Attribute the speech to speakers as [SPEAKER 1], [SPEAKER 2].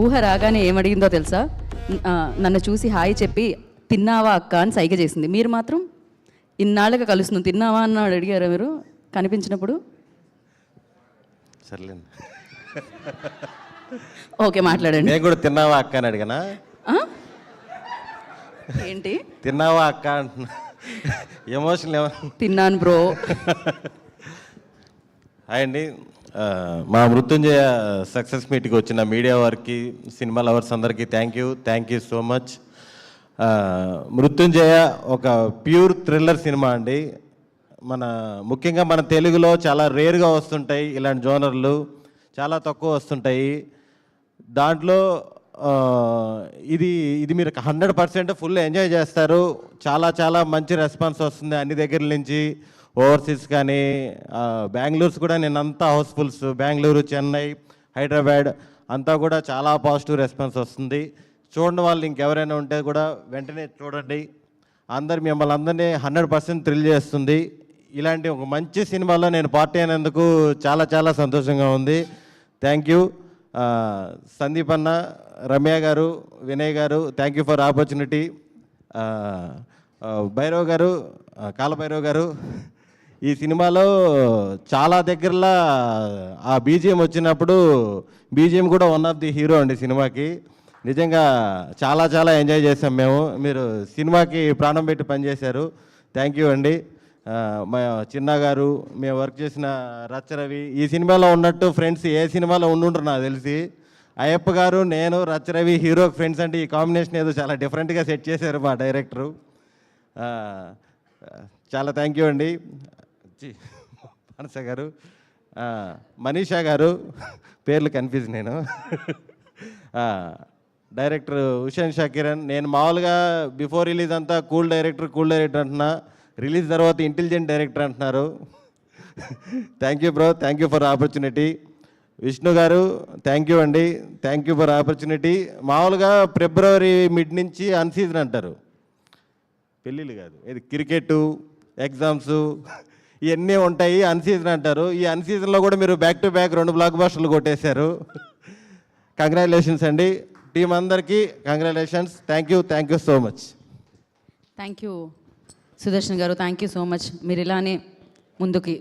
[SPEAKER 1] ఊహ రాగానే ఏమడిగిందో తెలుసా? నన్ను చూసి హాయ్ చెప్పి తిన్నావా అక్క అని సైగ చేసింది. మీరు మాత్రం ఇన్నాళ్ళగా కలుస్తుంది, తిన్నావా అన్నాడు అడిగారా మీరు కనిపించినప్పుడు?
[SPEAKER 2] సర్లేండి,
[SPEAKER 1] ఓకే మాట్లాడండి.
[SPEAKER 2] నేను కూడా తిన్నావా అక్క అని అడిగానా?
[SPEAKER 1] ఏంటి
[SPEAKER 2] తిన్నావా అక్క అంటున్నా, ఎమోషన్
[SPEAKER 1] తిన్నాను బ్రో.
[SPEAKER 2] హాయ్ అండి, మా మృత్యుంజయ సక్సెస్ మీట్కి వచ్చిన మీడియా వారికి, సినిమా లవర్స్ అందరికీ థ్యాంక్ యూ సో మచ్. మృత్యుంజయ ఒక ప్యూర్ థ్రిల్లర్ సినిమా అండి. ముఖ్యంగా మన తెలుగులో చాలా రేర్గా వస్తుంటాయి ఇలాంటి జోనర్లు, చాలా తక్కువ వస్తుంటాయి. దాంట్లో ఇది మీరు 100% ఫుల్ ఎంజాయ్ చేస్తారు. చాలా మంచి రెస్పాన్స్ వస్తుంది అన్ని దగ్గర నుంచి. ఓవర్సీస్ కానీ బెంగళూరుస్ కూడా నిన్నంతా హౌస్ఫుల్స్, బెంగళూరు, చెన్నై, హైదరాబాద్ అంతా కూడా చాలా పాజిటివ్ రెస్పాన్స్ వస్తుంది. చూడండి వాళ్ళు ఇంకెవరైనా ఉంటే కూడా వెంటనే చూడండి. మిమ్మల్ని అందరినీ 100% థ్రిల్ చేస్తుంది. ఇలాంటి ఒక మంచి సినిమాలో నేను పార్టీ అయినందుకు చాలా సంతోషంగా ఉంది. థ్యాంక్ యూ సందీప్ అన్న, రమ్య గారు, వినయ్ గారు, thank you for opportunity. Bhairav గారు, కాలభైరవ్ గారు, ఈ సినిమాలో చాలా దగ్గరలో ఆ బీజిఎం వచ్చినప్పుడు బీజిఎం కూడా వన్ ఆఫ్ ది హీరో అండి సినిమాకి. నిజంగా చాలా ఎంజాయ్ చేసాం మేము. మీరు సినిమాకి ప్రాణం పెట్టి పనిచేశారు. థ్యాంక్ యూ అండి. మా చిన్న గారు, మేము వర్క్ చేసిన రచ్చరవి, ఈ సినిమాలో ఉన్నట్టు ఫ్రెండ్స్ ఏ సినిమాలో ఉండుంటారు నాకు తెలిసి. అయ్యప్ప గారు, నేను, రచ్చరవి హీరో ఫ్రెండ్స్ అంటే ఈ కాంబినేషన్ ఏదో చాలా డిఫరెంట్గా సెట్ చేశారు మా డైరెక్టరు. చాలా థ్యాంక్ యూ అండి. మనస గారు, మనీషా గారు, పేర్లు కన్ఫ్యూజ్ నేను. డైరెక్టర్ హుషేన్ షాకిరన్. నేను మామూలుగా బిఫోర్ రిలీజ్ అంతా కూల్ డైరెక్టర్ అంటున్నా, రిలీజ్ తర్వాత ఇంటెలిజెంట్ డైరెక్టర్ అంటున్నారు. Thank you bro, thank you for opportunity. Vishnu గారు, థ్యాంక్ యూ అండి, థ్యాంక్ యూ ఫర్ ఆపర్చునిటీ. మామూలుగా ఫిబ్రవరి మిడ్ నుంచి అన్సీజన్ అంటారు, పెళ్ళిళ్ళు కాదు, ఇది క్రికెట్, ఎగ్జామ్స్ ఇవన్నీ ఉంటాయి, అన్సీజన్ అంటారు. ఈ అన్సీజన్లో కూడా మీరు బ్యాక్ టు బ్యాక్ 2 బ్లాక్ బస్టర్లు కొట్టేశారు. కంగ్రాచులేషన్స్ అండి. టీం అందరికీ congratulations. Thank you so much.
[SPEAKER 1] Thank you Sudarshan గారు, థ్యాంక్ యూ సో మచ్. మీరు ఇలానే ముందుకి